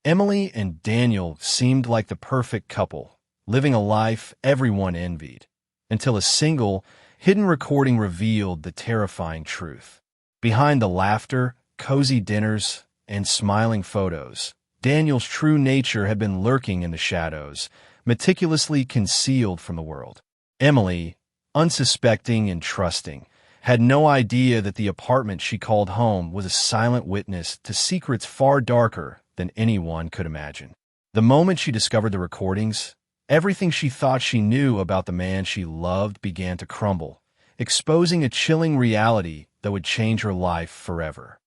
Emily and Daniel seemed like the perfect couple, living a life everyone envied, until a single, hidden recording revealed the terrifying truth. Behind the laughter, cozy dinners, and smiling photos, Daniel's true nature had been lurking in the shadows, meticulously concealed from the world. Emily, unsuspecting and trusting, had no idea that the apartment she called home was a silent witness to secrets far darker than anyone could imagine. The moment she discovered the recordings, everything she thought she knew about the man she loved began to crumble, exposing a chilling reality that would change her life forever.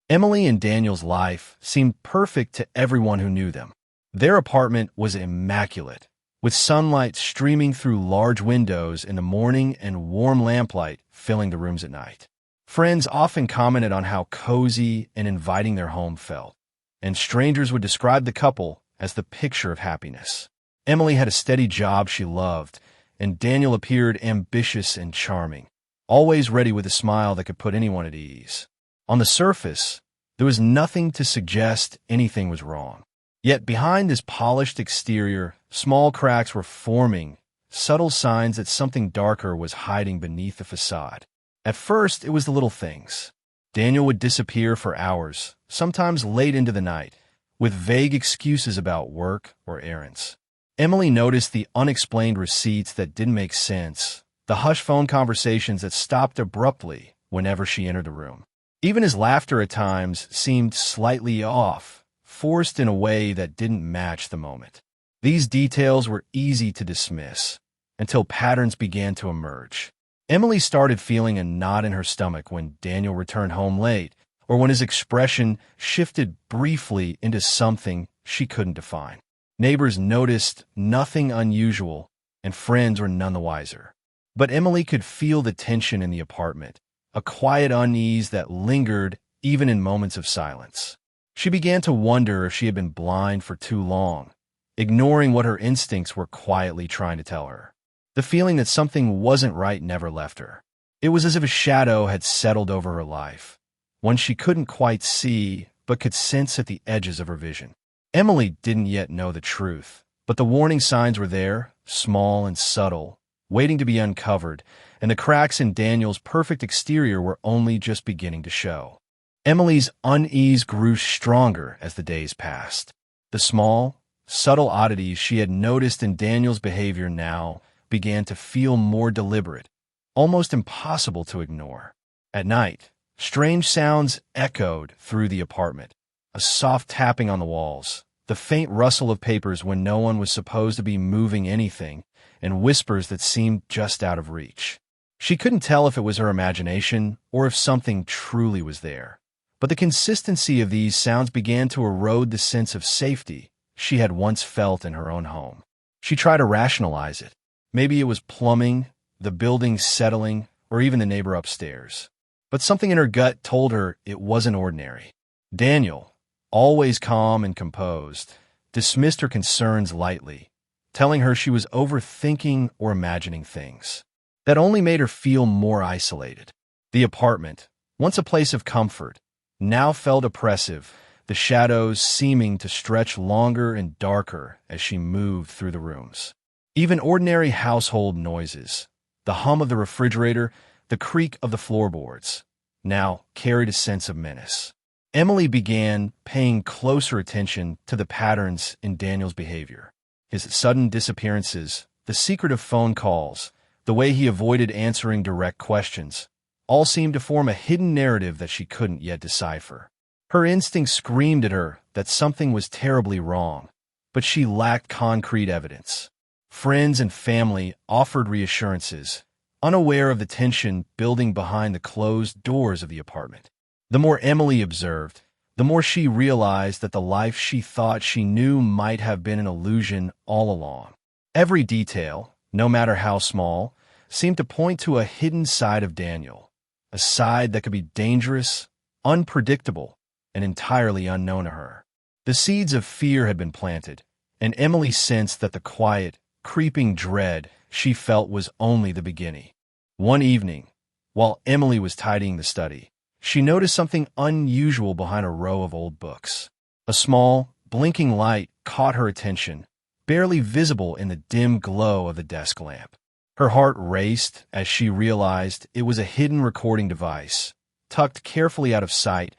Emily and Daniel's life seemed perfect to everyone who knew them. Their apartment was immaculate, with sunlight streaming through large windows in the morning and warm lamplight filling the rooms at night. Friends often commented on how cozy and inviting their home felt, and strangers would describe the couple as the picture of happiness. Emily had a steady job she loved, and Daniel appeared ambitious and charming, always ready with a smile that could put anyone at ease. On the surface, there was nothing to suggest anything was wrong. Yet behind this polished exterior, small cracks were forming, subtle signs that something darker was hiding beneath the facade. At first, it was the little things. Daniel would disappear for hours, sometimes late into the night, with vague excuses about work or errands. Emily noticed the unexplained receipts that didn't make sense, the hushed phone conversations that stopped abruptly whenever she entered the room. Even his laughter at times seemed slightly off, forced in a way that didn't match the moment. These details were easy to dismiss, until patterns began to emerge. Emily started feeling a knot in her stomach when Daniel returned home late, or when his expression shifted briefly into something she couldn't define. Neighbors noticed nothing unusual, and friends were none the wiser. But Emily could feel the tension in the apartment, a quiet unease that lingered even in moments of silence. She began to wonder if she had been blind for too long, ignoring what her instincts were quietly trying to tell her. The feeling that something wasn't right never left her. It was as if a shadow had settled over her life, one she couldn't quite see but could sense at the edges of her vision. Emily didn't yet know the truth, but the warning signs were there, small and subtle, waiting to be uncovered, and the cracks in Daniel's perfect exterior were only just beginning to show. Emily's unease grew stronger as the days passed. The small, subtle oddities she had noticed in Daniel's behavior now began to feel more deliberate, almost impossible to ignore. At night, strange sounds echoed through the apartment, a soft tapping on the walls, the faint rustle of papers when no one was supposed to be moving anything, and whispers that seemed just out of reach. She couldn't tell if it was her imagination or if something truly was there. But the consistency of these sounds began to erode the sense of safety she had once felt in her own home. She tried to rationalize it. Maybe it was plumbing, the building settling, or even the neighbor upstairs. But something in her gut told her it wasn't ordinary. Daniel, always calm and composed, dismissed her concerns lightly, telling her she was overthinking or imagining things. That only made her feel more isolated. The apartment, once a place of comfort, now felt oppressive, the shadows seeming to stretch longer and darker as she moved through the rooms. Even ordinary household noises, the hum of the refrigerator, the creak of the floorboards, now carried a sense of menace. Emily began paying closer attention to the patterns in Daniel's behavior. His sudden disappearances, the secretive phone calls, the way he avoided answering direct questions, all seemed to form a hidden narrative that she couldn't yet decipher. Her instincts screamed at her that something was terribly wrong, but she lacked concrete evidence. Friends and family offered reassurances, unaware of the tension building behind the closed doors of the apartment. The more Emily observed, the more she realized that the life she thought she knew might have been an illusion all along. Every detail, no matter how small, seemed to point to a hidden side of Daniel, a side that could be dangerous, unpredictable, and entirely unknown to her. The seeds of fear had been planted, and Emily sensed that the quiet, creeping dread she felt was only the beginning. One evening, while Emily was tidying the study, she noticed something unusual behind a row of old books. A small, blinking light caught her attention, barely visible in the dim glow of the desk lamp. Her heart raced as she realized it was a hidden recording device, tucked carefully out of sight,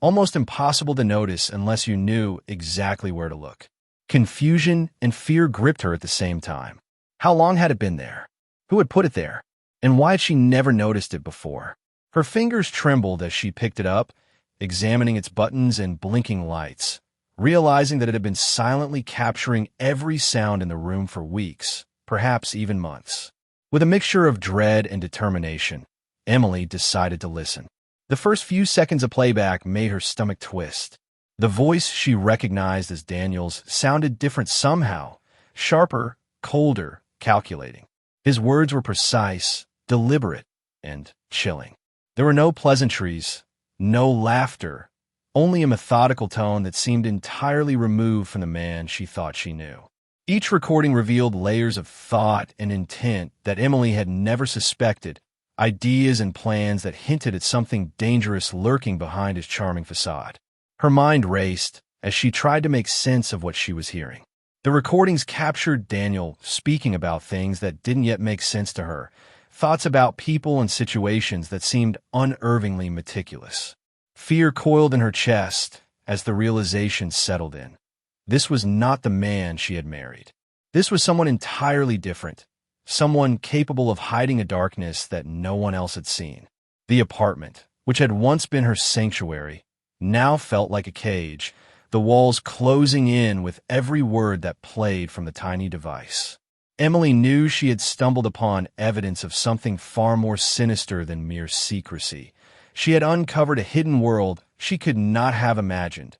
almost impossible to notice unless you knew exactly where to look. Confusion and fear gripped her at the same time. How long had it been there? Who had put it there? And why had she never noticed it before? Her fingers trembled as she picked it up, examining its buttons and blinking lights, realizing that it had been silently capturing every sound in the room for weeks, perhaps even months. With a mixture of dread and determination, Emily decided to listen. The first few seconds of playback made her stomach twist. The voice she recognized as Daniel's sounded different somehow, sharper, colder, calculating. His words were precise, deliberate, and chilling. There were no pleasantries, no laughter, only a methodical tone that seemed entirely removed from the man she thought she knew. Each recording revealed layers of thought and intent that Emily had never suspected, ideas and plans that hinted at something dangerous lurking behind his charming facade. Her mind raced as she tried to make sense of what she was hearing. The recordings captured Daniel speaking about things that didn't yet make sense to her, thoughts about people and situations that seemed unnervingly meticulous. Fear coiled in her chest as the realization settled in. This was not the man she had married. This was someone entirely different, someone capable of hiding a darkness that no one else had seen. The apartment, which had once been her sanctuary, now felt like a cage, the walls closing in with every word that played from the tiny device. Emily knew she had stumbled upon evidence of something far more sinister than mere secrecy. She had uncovered a hidden world she could not have imagined,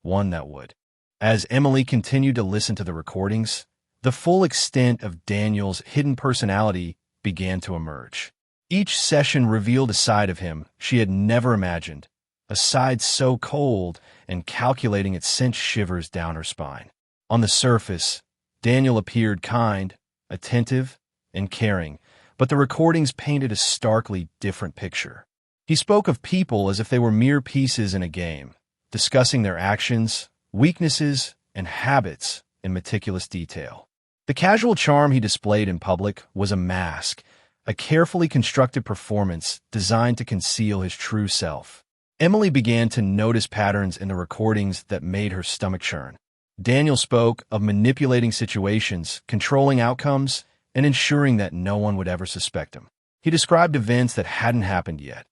one that would. As Emily continued to listen to the recordings, the full extent of Daniel's hidden personality began to emerge. Each session revealed a side of him she had never imagined, a side so cold and calculating it sent shivers down her spine. On the surface, Daniel appeared kind, attentive, and caring, but the recordings painted a starkly different picture. He spoke of people as if they were mere pieces in a game, discussing their actions, weaknesses, and habits in meticulous detail. The casual charm he displayed in public was a mask, a carefully constructed performance designed to conceal his true self. Emily began to notice patterns in the recordings that made her stomach churn. Daniel spoke of manipulating situations, controlling outcomes, and ensuring that no one would ever suspect him. He described events that hadn't happened yet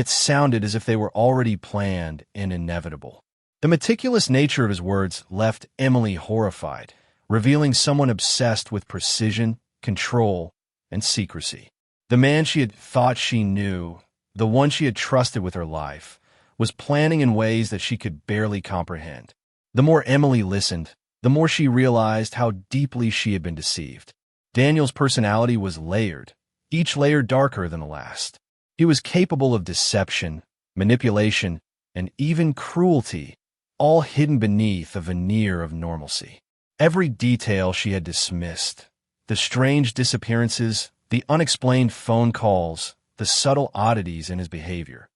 sounded as if they were already planned and inevitable. The meticulous nature of his words left Emily horrified, revealing someone obsessed with precision, control, and secrecy. The man she had thought she knew, the one she had trusted with her life, was planning in ways that she could barely comprehend. The more Emily listened, the more she realized how deeply she had been deceived. Daniel's personality was layered, each layer darker than the last. He was capable of deception, manipulation, and even cruelty, all hidden beneath a veneer of normalcy. Every detail she had dismissed, the strange disappearances, the unexplained phone calls, the subtle oddities in his behavior,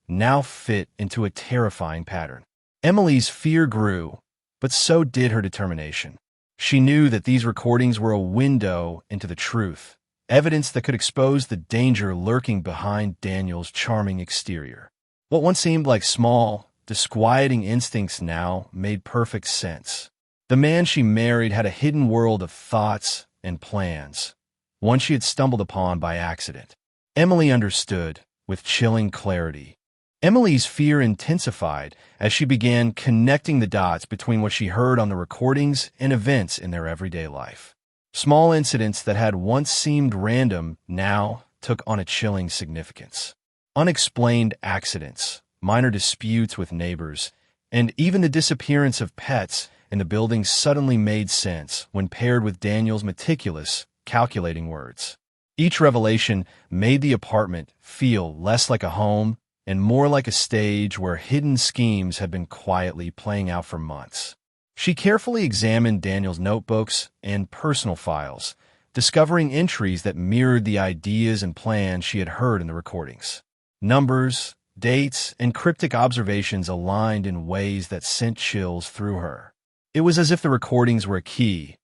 now fit into a terrifying pattern. Emily's fear grew, but so did her determination. She knew that these recordings were a window into the truth, evidence that could expose the danger lurking behind Daniel's charming exterior. What once seemed like small, disquieting instincts now made perfect sense. The man she married had a hidden world of thoughts and plans, one she had stumbled upon by accident. Emily understood, with chilling clarity. Emily's fear intensified as she began connecting the dots between what she heard on the recordings and events in their everyday life. Small incidents that had once seemed random now took on a chilling significance. Unexplained accidents, minor disputes with neighbors, and even the disappearance of pets in the building suddenly made sense when paired with Daniel's meticulous, calculating words. Each revelation made the apartment feel less like a home and more like a stage where hidden schemes had been quietly playing out for months. She carefully examined Daniel's notebooks and personal files, discovering entries that mirrored the ideas and plans she had heard in the recordings. Numbers, dates, and cryptic observations aligned in ways that sent chills through her. It was as if the recordings were a key,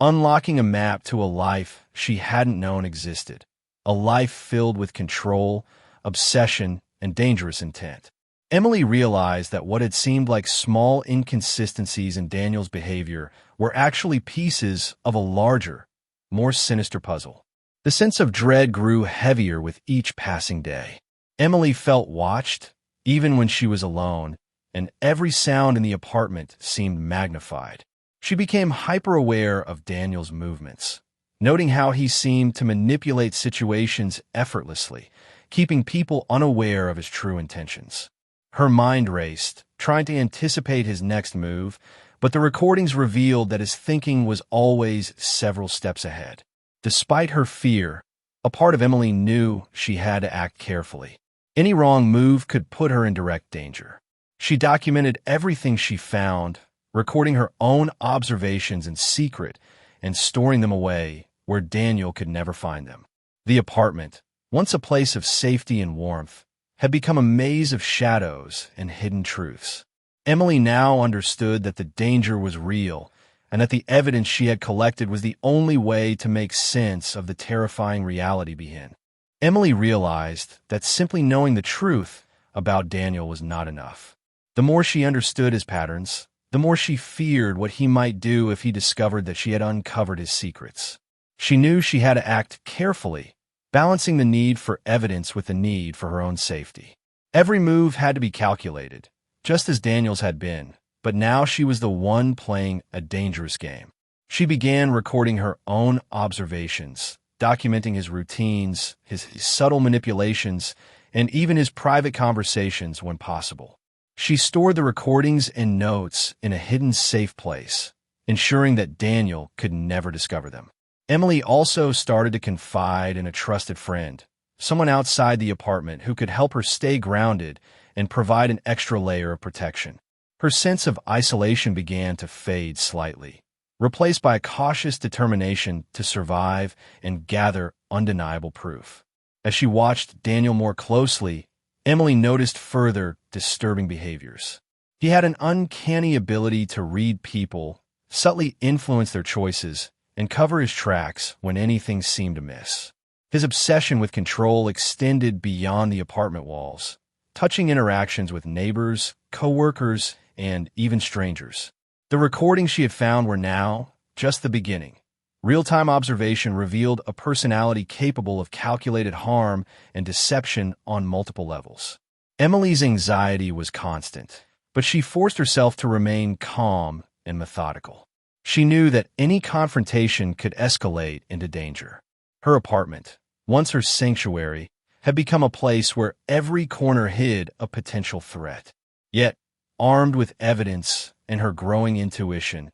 unlocking a map to a life she hadn't known existed, a life filled with control, obsession, and dangerous intent. Emily realized that what had seemed like small inconsistencies in Daniel's behavior were actually pieces of a larger, more sinister puzzle. The sense of dread grew heavier with each passing day. Emily felt watched, even when she was alone, and every sound in the apartment seemed magnified. She became hyper-aware of Daniel's movements, noting how he seemed to manipulate situations effortlessly, keeping people unaware of his true intentions. Her mind raced, trying to anticipate his next move, but the recordings revealed that his thinking was always several steps ahead. Despite her fear, a part of Emily knew she had to act carefully. Any wrong move could put her in direct danger. She documented everything she found, recording her own observations in secret and storing them away where Daniel could never find them. The apartment, once a place of safety and warmth, had become a maze of shadows and hidden truths. Emily now understood that the danger was real and that the evidence she had collected was the only way to make sense of the terrifying reality behind. Emily realized that simply knowing the truth about Daniel was not enough. The more she understood his patterns, the more she feared what he might do if he discovered that she had uncovered his secrets. She knew she had to act carefully, balancing the need for evidence with the need for her own safety. Every move had to be calculated, just as Daniel's had been, but now she was the one playing a dangerous game. She began recording her own observations, documenting his routines, his subtle manipulations, and even his private conversations when possible. She stored the recordings and notes in a hidden safe place, ensuring that Daniel could never discover them. Emily also started to confide in a trusted friend, someone outside the apartment who could help her stay grounded and provide an extra layer of protection. Her sense of isolation began to fade slightly, replaced by a cautious determination to survive and gather undeniable proof. As she watched Daniel more closely, Emily noticed further disturbing behaviors. He had an uncanny ability to read people, subtly influence their choices, and cover his tracks when anything seemed amiss. His obsession with control extended beyond the apartment walls, touching interactions with neighbors, co-workers, and even strangers. The recordings she had found were now just the beginning. Real-time observation revealed a personality capable of calculated harm and deception on multiple levels. Emily's anxiety was constant, but she forced herself to remain calm and methodical. She knew that any confrontation could escalate into danger. Her apartment, once her sanctuary, had become a place where every corner hid a potential threat. Yet, armed with evidence and her growing intuition,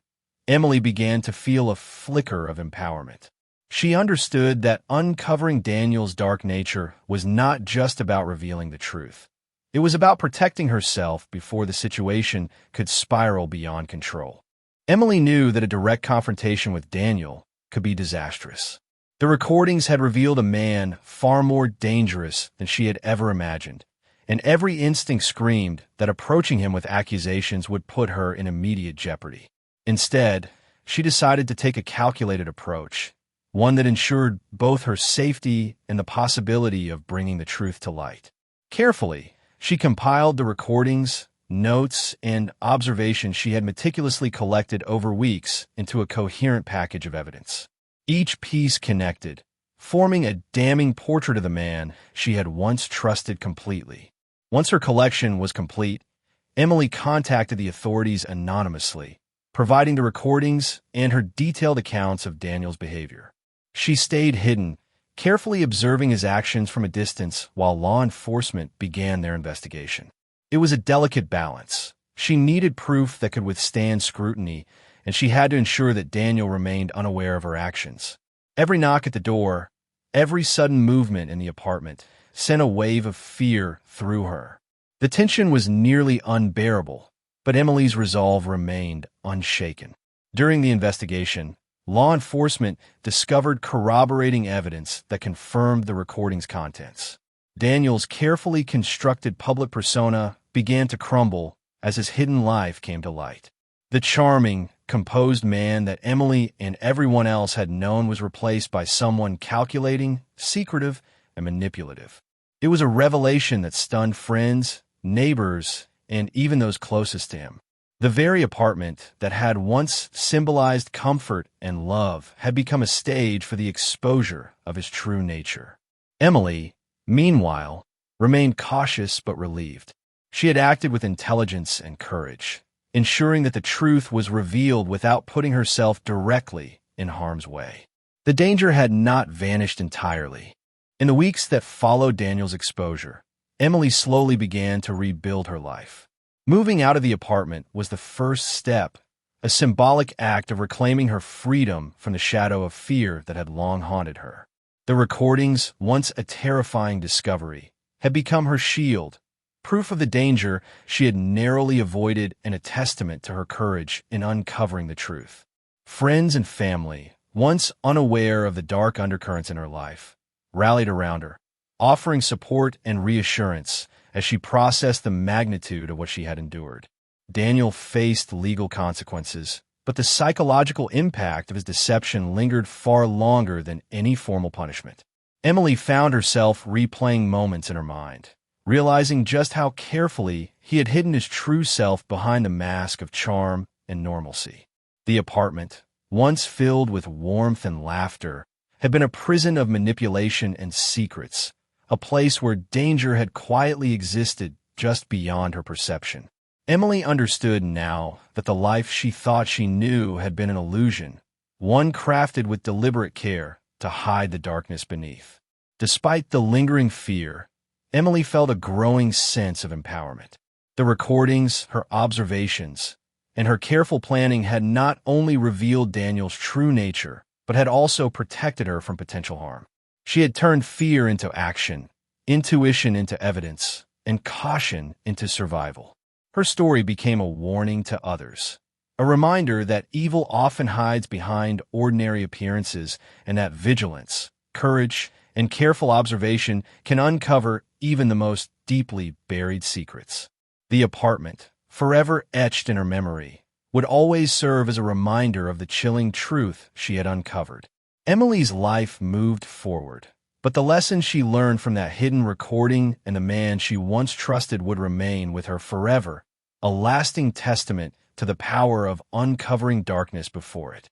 Emily began to feel a flicker of empowerment. She understood that uncovering Daniel's dark nature was not just about revealing the truth. It was about protecting herself before the situation could spiral beyond control. Emily knew that a direct confrontation with Daniel could be disastrous. The recordings had revealed a man far more dangerous than she had ever imagined, and every instinct screamed that approaching him with accusations would put her in immediate jeopardy. Instead, she decided to take a calculated approach, one that ensured both her safety and the possibility of bringing the truth to light. Carefully, she compiled the recordings, notes, and observations she had meticulously collected over weeks into a coherent package of evidence. Each piece connected, forming a damning portrait of the man she had once trusted completely. Once her collection was complete, Emily contacted the authorities anonymously, providing the recordings and her detailed accounts of Daniel's behavior. She stayed hidden, carefully observing his actions from a distance while law enforcement began their investigation. It was a delicate balance. She needed proof that could withstand scrutiny, and she had to ensure that Daniel remained unaware of her actions. Every knock at the door, every sudden movement in the apartment, sent a wave of fear through her. The tension was nearly unbearable, but Emily's resolve remained unshaken. During the investigation, law enforcement discovered corroborating evidence that confirmed the recording's contents. Daniel's carefully constructed public persona began to crumble as his hidden life came to light. The charming, composed man that Emily and everyone else had known was replaced by someone calculating, secretive, and manipulative. It was a revelation that stunned friends, neighbors, and even those closest to him. The very apartment that had once symbolized comfort and love had become a stage for the exposure of his true nature. Emily, meanwhile, remained cautious but relieved. She had acted with intelligence and courage, ensuring that the truth was revealed without putting herself directly in harm's way. The danger had not vanished entirely. In the weeks that followed Daniel's exposure, Emily slowly began to rebuild her life. Moving out of the apartment was the first step, a symbolic act of reclaiming her freedom from the shadow of fear that had long haunted her. The recordings, once a terrifying discovery, had become her shield, proof of the danger she had narrowly avoided and a testament to her courage in uncovering the truth. Friends and family, once unaware of the dark undercurrents in her life, rallied around her, offering support and reassurance as she processed the magnitude of what she had endured. Daniel faced legal consequences, but the psychological impact of his deception lingered far longer than any formal punishment. Emily found herself replaying moments in her mind, realizing just how carefully he had hidden his true self behind the mask of charm and normalcy. The apartment, once filled with warmth and laughter, had been a prison of manipulation and secrets, a place where danger had quietly existed just beyond her perception. Emily understood now that the life she thought she knew had been an illusion, one crafted with deliberate care to hide the darkness beneath. Despite the lingering fear, Emily felt a growing sense of empowerment. The recordings, her observations, and her careful planning had not only revealed Daniel's true nature, but had also protected her from potential harm. She had turned fear into action, intuition into evidence, and caution into survival. Her story became a warning to others, a reminder that evil often hides behind ordinary appearances and that vigilance, courage, and careful observation can uncover even the most deeply buried secrets. The apartment, forever etched in her memory, would always serve as a reminder of the chilling truth she had uncovered. Emily's life moved forward, but the lessons she learned from that hidden recording and the man she once trusted would remain with her forever, a lasting testament to the power of uncovering darkness before it.